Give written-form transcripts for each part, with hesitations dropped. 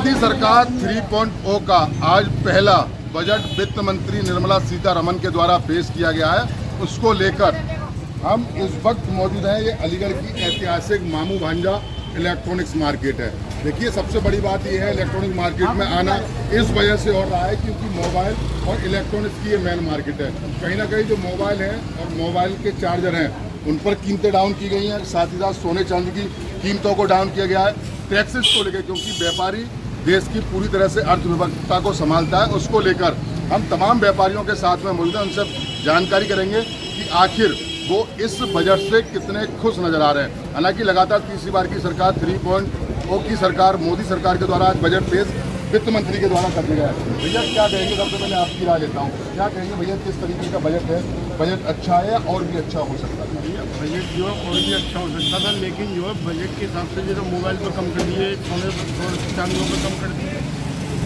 मोदी सरकार 3.0 का आज पहला बजट वित्त मंत्री निर्मला सीतारमण के द्वारा पेश किया गया है। उसको लेकर हम इस वक्त मौजूद हैं। ये अलीगढ़ की ऐतिहासिक मामू भांजा इलेक्ट्रॉनिक्स मार्केट है। देखिए, सबसे बड़ी बात यह है इलेक्ट्रॉनिक मार्केट में आना इस वजह से हो रहा है क्योंकि मोबाइल और इलेक्ट्रॉनिक्स की ये मेन मार्केट है। कहीं ना कहीं जो मोबाइल है और मोबाइल के चार्जर हैं उन पर कीमतें डाउन की गई हैं, साथ ही साथ सोने चांदी की कीमतों को डाउन किया गया है। टैक्सेस को लेकर, क्योंकि व्यापारी देश की पूरी तरह से अर्थव्यवस्था को संभालता है, उसको लेकर हम तमाम व्यापारियों के साथ में मौजूद हैं। उनसे जानकारी करेंगे कि आखिर वो इस बजट से कितने खुश नजर आ रहे हैं। हालांकि लगातार तीसरी बार की सरकार 3.0 की सरकार मोदी सरकार के द्वारा आज बजट पेश वित्त मंत्री के द्वारा कर दिया है। भैया क्या कहेंगे, सबसे पहले आपकी राय लेता हूँ, क्या कहेंगे भैया, किस तरीके का बजट है? बजट अच्छा है और भी अच्छा हो सकता है? बजट जो है और भी अच्छा हो सकता था, लेकिन जो है बजट के हिसाब से जो है मोबाइल पर कम कर दिए, सोने पर चांदियों पर कम कर दिए।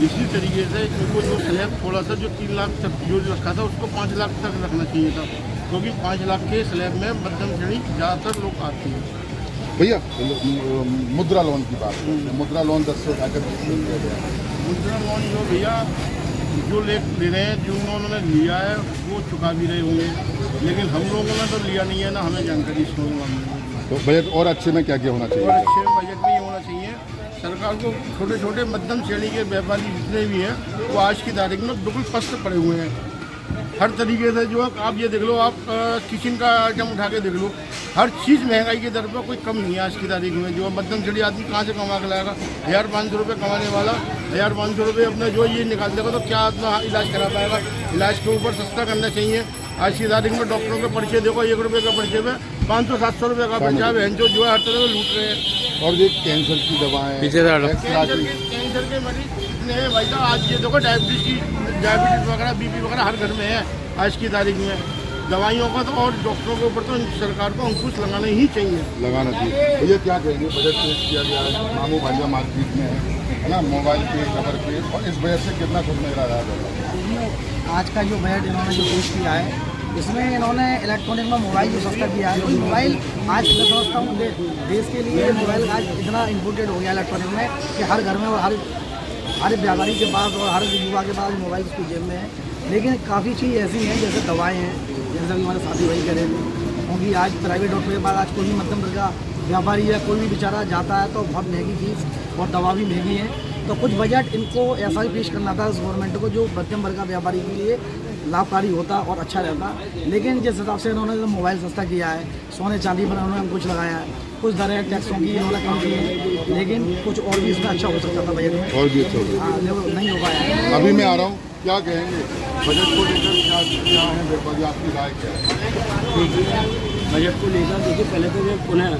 इसी तरीके से इनको जो स्लैब थोड़ा सा जो 3 लाख तक जो रखा था उसको 5 लाख तक रखना चाहिए था, क्योंकि 5 लाख के स्लैब में मध्यम श्रेणी ज़्यादातर लोग आते हैं। भैया मुद्रा लोन की बात, मुद्रा लोन 10 से उठाकर 20 दिया गया है। मुद्रा लोन जो भैया जो ले रहे हैं, जो उन्होंने लिया है वो चुका भी रहे होंगे, लेकिन हम लोगों ने तो लिया नहीं है ना, हमें जानकारी इस लोगों तो बजट और अच्छे में क्या क्या होना चाहिए? और अच्छे बजट में ये होना चाहिए सरकार को, छोटे छोटे मध्यम श्रेणी के व्यापारी जितने भी हैं वो आज की तारीख में बिल्कुल पस्त पड़े हुए हैं। हर तरीके से जो है आप ये देख लो, आप किचन का आइटम उठा के देख लो, हर चीज़ महंगाई के दर पर कोई कम नहीं है आज की तारीख में। जो मध्यम श्रेणी आदमी कहाँ से कमा के लाएगा? 1500 रुपये कमाने वाला 1500 रुपये अपना जो ये निकाल देगा तो क्या अपना इलाज करा पाएगा? इलाज के ऊपर सस्ता करना चाहिए। आज की तारीख में डॉक्टरों के पर्चे देखो, 1 रुपये का पर्चे में 500-700 रुपये का पर्चा है, जो है हर तरह से लूट रहे हैं। और ये कैंसर की दवाएं, कैंसर के मरीज इतने हैं भाई साहब। आज ये देखो डायबिटीज वगैरह, बीपी वगैरह हर घर में है आज की तारीख में। दवाइयों का तो और डॉक्टरों के ऊपर तो सरकार को अंकुश लगाना ही चाहिए, लगाना चाहिए। भैया क्या कहेंगे, बजट पेश किया गया है, मामू भांजा मार्केट में है ना, मोबाइल पे, कवर पे, और इस वजह से कितना खुश नजर आ रहा है? आज का जो बजट इन्होंने जो पेश किया है इसमें इन्होंने इलेक्ट्रॉनिक में मोबाइल जो सस्ता किया है, तो मोबाइल आज मैं समझता हूँ देश के लिए मोबाइल आज इतना इम्पोर्टेंट हो गया इलेक्ट्रॉनिक में कि हर घर में और हर व्यापारी के पास और हर युवा के पास मोबाइल उसकी जेब में है। लेकिन काफ़ी चीज़ ऐसी हैं जैसे दवाएं हैं, जैसे अभी हमारे साथी भाई करें, क्योंकि आज प्राइवेट डॉक्टर के पास आज कोई भी मध्यम वर्ग का व्यापारी है, कोई भी बेचारा जाता है तो बहुत महंगी फीस और दवा भी महंगी है। तो कुछ बजट इनको ऐसा ही पेश करना था गवर्नमेंट को जो मध्यम वर्ग का व्यापारी के लिए लाभकारी होता और अच्छा रहता। लेकिन जिस हिसाब से इन्होंने मोबाइल सस्ता किया है, सोने चांदी पर उन्होंने कुछ लगाया है, कुछ दरें टैक्सों की इन्होंने कम की है, लेकिन कुछ और भी इसमें अच्छा हो सकता था बजट में, और भी अच्छा हो नहीं हो पाया। अभी मैं आ रहा हूँ, क्या कहेंगे बजट को लेकर, क्या है व्यापारी, आपकी राय क्या है? बजट को लेकर देखिए, पहले तो मैं पुनः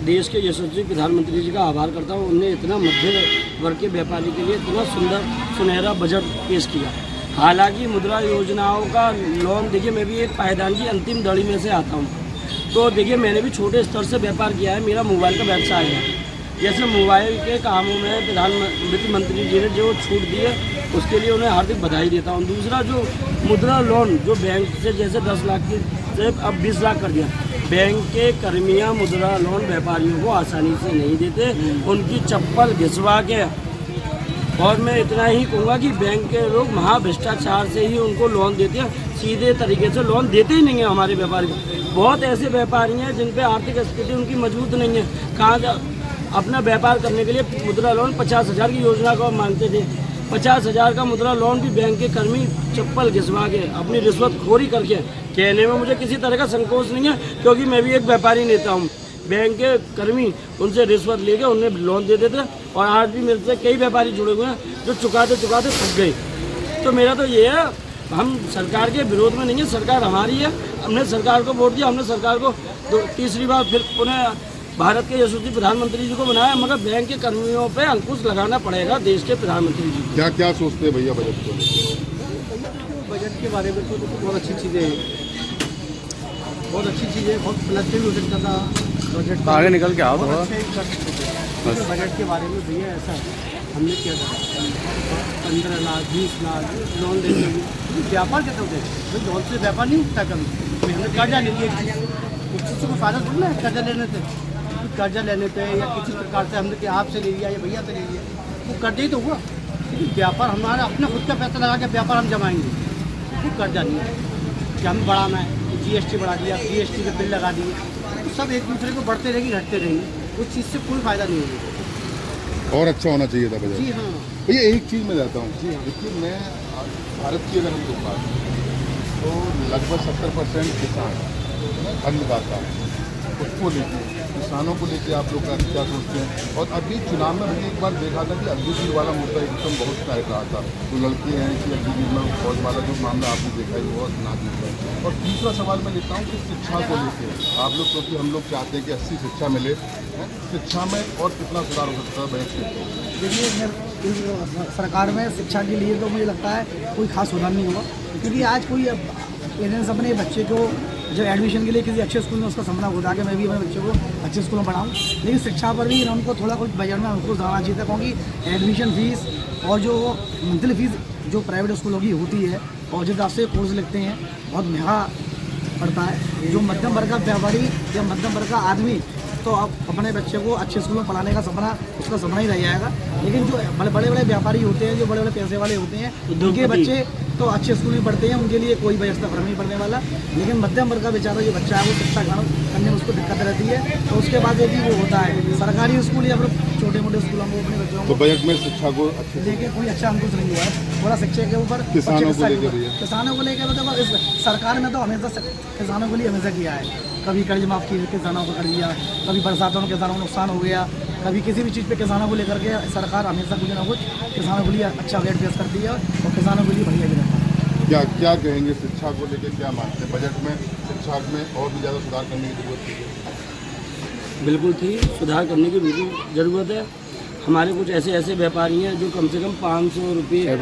देश के यशस्वी प्रधानमंत्री जी का आभार करता हूँ। उन्होंने इतना मध्य वर्ग के व्यापारी के लिए इतना सुंदर सुनहरा बजट पेश किया। हालांकि मुद्रा योजनाओं का लोन, देखिए मैं भी एक पायदान की अंतिम दड़ी में से आता हूँ, तो देखिए मैंने भी छोटे स्तर से व्यापार किया है, मेरा मोबाइल का व्यवसाय है। जैसे मोबाइल के कामों में वित्त मंत्री जी ने जो छूट दी है उसके लिए उन्हें हार्दिक बधाई देता हूँ। दूसरा, जो मुद्रा लोन जो बैंक से जैसे 10 लाख की से अब 20 लाख कर दिया, बैंक के कर्मियां मुद्रा लोन व्यापारियों को आसानी से नहीं देते, उनकी चप्पल घिसवा के। और मैं इतना ही कहूँगा कि बैंक के लोग महाभ्रष्टाचार से ही उनको लोन देते हैं, सीधे तरीके से लोन देते ही नहीं है हमारे व्यापारी को। बहुत ऐसे व्यापारी हैं जिन पे आर्थिक स्थिति उनकी मजबूत नहीं है, कहाँ अपना व्यापार करने के लिए मुद्रा लोन 50,000 की योजना को मांगते थे। 50,000 का मुद्रा लोन भी बैंक के कर्मी चप्पल घिसवा के अपनी रिश्वतखोरी करके, कहने में मुझे किसी तरह का संकोच नहीं है क्योंकि मैं भी एक व्यापारी नेता हूँ। बैंक के कर्मी उनसे रिश्वत लेके उन्हें लोन दे देते और आज भी मेरे से कई व्यापारी जुड़े हुए हैं जो चुकाते चुकाते थक गए। तो मेरा तो ये है, हम सरकार के विरोध में नहीं है, सरकार हमारी है, हमने सरकार को वोट दिया, हमने सरकार को तीसरी बार फिर पुनः भारत के यशस्वी प्रधानमंत्री जी को बनाया, मगर बैंक के कर्मियों पे अंकुश लगाना पड़ेगा देश के प्रधानमंत्री जी। क्या क्या सोचते हैं भैया बजट को? बजट के बारे में तो बहुत अच्छी चीज़ें हैं, बहुत अच्छी चीज़ें, बहुत प्लस भी हो सकता था बजट आगे निकल के आओ थोड़ा। बजट के बारे में भैया ऐसा हमने क्या करा, 15 लाख 20 लाख लोन देते हुए व्यापार कैसे होते हैं? लोन से व्यापार नहीं उठता कभी। हमने कर्जा ले लिया, कुछ चीज़ को फायदा थोड़ा है कर्जा लेने से, कर्जा लेने पे या किसी प्रकार से हमने आपसे ले लिया या भैया से ले लिया, वो कर्जा ही तो हुआ, लेकिन व्यापार हमारा अपना खुद का पैसा लगा के व्यापार हम जमाएंगे, वो कर्जा नहीं है कि हमें बढ़ाना है, GST बढ़ा दिया, GST के बिल लगा दिए, तो सब एक दूसरे को बढ़ते रहेंगे घटते रहेंगे, उस चीज़ से कोई फायदा नहीं होगा। और अच्छा होना चाहिए था बजट। जी हाँ, भैया एक चीज़ मैं जाता हूँ, देखिए मैं भारत की अगर हम लोग बात करें तो लगभग 70% किसान अन्नदाता उसको लेके किसानों को लेके आप लोग क्या सोचते हैं? और अभी चुनाव में मैंने एक बार देखा था कि अब्दुल वाला मुद्दा एकदम बहुत टाइट रहा था, तो लड़के हैं कि अब्दुल में फौज वाला जो मामला आपने देखा है बहुत नाजुक है। और तीसरा सवाल मैं लेता हूँ कि शिक्षा को लेके आप लोग, क्योंकि हम लोग चाहते हैं कि अच्छी शिक्षा मिले, शिक्षा में और कितना सुधार हो सकता है बजट से? देखिए इस सरकार में शिक्षा के लिए तो मुझे लगता है कोई खास सुधार नहीं हुआ, क्योंकि आज कोई पेरेंट्स अपने बच्चे को जब एडमिशन के लिए किसी अच्छे स्कूल में उसका सपना होता है कि मैं भी अपने बच्चे को अच्छे स्कूल में पढ़ाऊँ, लेकिन शिक्षा पर भी हमको थोड़ा कुछ बजट में हमको जाना चाहिए था, क्योंकि एडमिशन फीस और जो मंथली फीस जो प्राइवेट स्कूलों की होती है और जिस हिसाब से कोर्स लिखते हैं बहुत महंगा पड़ता है। जो मध्यम वर्ग का व्यापारी या मध्यम वर्ग का आदमी तो अब अपने बच्चे को अच्छे स्कूल में पढ़ाने का सपना उसका सपना ही रह जाएगा, लेकिन जो बड़े बड़े व्यापारी होते हैं, जो बड़े बड़े पैसे वाले होते हैं, उनके बच्चे तो अच्छे स्कूल में पढ़ते हैं, उनके लिए कोई बजट का फर्क नहीं पड़ने वाला। लेकिन मध्यम वर्ग का बेचारा जो बच्चा है वो शिक्षा ग्रहण करने में उसको दिक्कत रहती है, तो उसके बाद यदि वो होता है सरकारी स्कूल या फिर छोटे मोटे स्कूलों में अपने बच्चों तो को बजट में शिक्षा को अच्छे लेके कोई अच्छा अंकुश नहीं हुआ है। थोड़ा शिक्षा के ऊपर किसानों को लेकर भैया, किसानों को लेकर तो इस सरकार ने तो हमेशा किसानों के लिए हमेशा किया है, कभी कर्ज माफ़ किए किसानों को कर दिया, कभी बरसातों में किसानों को नुकसान हो गया, कभी किसी भी चीज़ पे किसानों को लेकर के सरकार हमेशा कुछ ना कुछ किसानों के लिए अच्छा रेट पेश करती है और किसानों के लिए बढ़िया भी रहता है। क्या कहेंगे शिक्षा को लेकर, क्या मानते हैं बजट में शिक्षा में और भी ज़्यादा सुधार करने की जरूरत है? बिल्कुल थी, सुधार करने की बिल्कुल ज़रूरत है। हमारे कुछ ऐसे व्यापारी हैं जो कम से कम 500 रुपये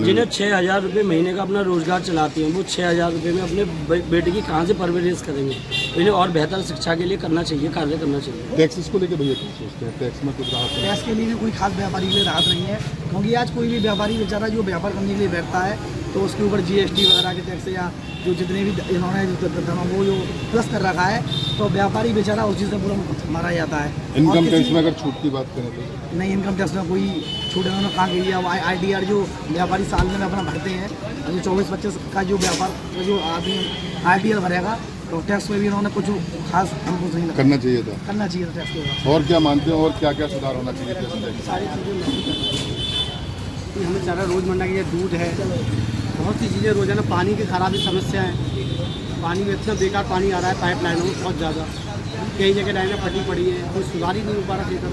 जिन्हें 6,000 रुपये महीने का अपना रोजगार चलाते हैं, वो 6,000 रुपये में अपने बेटे की कहाँ से परवरिश करेंगे? तो इन्हें और बेहतर शिक्षा के लिए करना चाहिए, कार्य करना चाहिए। टैक्सेस को लेकर भैया क्या सोचते हैं? टैक्स में कुछ राहत? टैक्स के लिए भी कोई खास व्यापारी के लिए राहत नहीं है, क्योंकि आज कोई भी व्यापारी बेचारा जो व्यापार करने के लिए बैठता है तो उसके ऊपर GST वगैरह के टैक्स या जो जितने भी इन्होंने वो जो प्लस कर रखा है, तो व्यापारी बेचारा उस चीज़ से पूरा मारा जाता है। इनकम टैक्स में अगर छूट की बात करें तो नहीं, इनकम टैक्स में कोई छूट इन्होंने कहाँ की है। ITR जो व्यापारी साल में अपना भरते हैं, जो 24-25 का जो व्यापार जो आदमी ITR भरेगा, तो टैक्स में भी इन्होंने कुछ खास हमको नहीं लगा करना चाहिए था, करना चाहिए था टैक्स के बाद। और क्या मानते हैं और क्या क्या सुधार होना चाहिए टैक्स? सारी चीज़ें हमें सारा रोज़मर्रा की दूध है, बहुत सी चीज़ें रोज़ाना, पानी की खराबी समस्या है, पानी में इतना बेकार पानी आ रहा है पाइप लाइनों में बहुत ज़्यादा, कई जगह लाइनें फटी पड़ी हैं, कोई सुधार ही नहीं हो पा रहा क्षेत्र।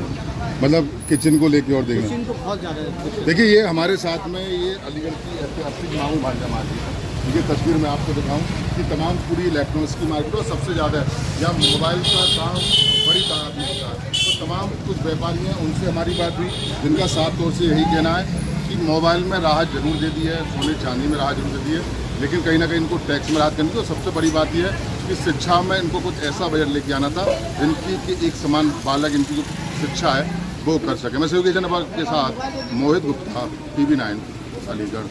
मतलब किचन को लेके और देखना, किचन तो बहुत ज़्यादा है। देखिए ये हमारे साथ में ये अलीगढ़ की ऐतिहासिक माऊ भाजा मार्केट है। ये तस्वीर मैं आपको दिखाऊं कि तमाम पूरी इलेक्ट्रॉनिक्स की मार्केट और सबसे ज़्यादा जहाँ मोबाइल का काम बड़ी तादाद में होता है, तो तमाम कुछ व्यापारी हैं, उनसे हमारी बात हुई, जिनका साफ तौर से यही कहना है कि मोबाइल में राहत जरूर दे दी है, सोने चांदी में राहत जरूर दे दी है, लेकिन कहीं ना कहीं इनको टैक्स में राहत करनी थी। तो सबसे बड़ी बात यह है कि शिक्षा में इनको कुछ ऐसा बजट लेके आना था जिनकी कि एक समान बालक इनकी जो शिक्षा है वो कर सके। मैं सहयोगी जनपद के साथ मोहित गुप्ता, TV9 अलीगढ़।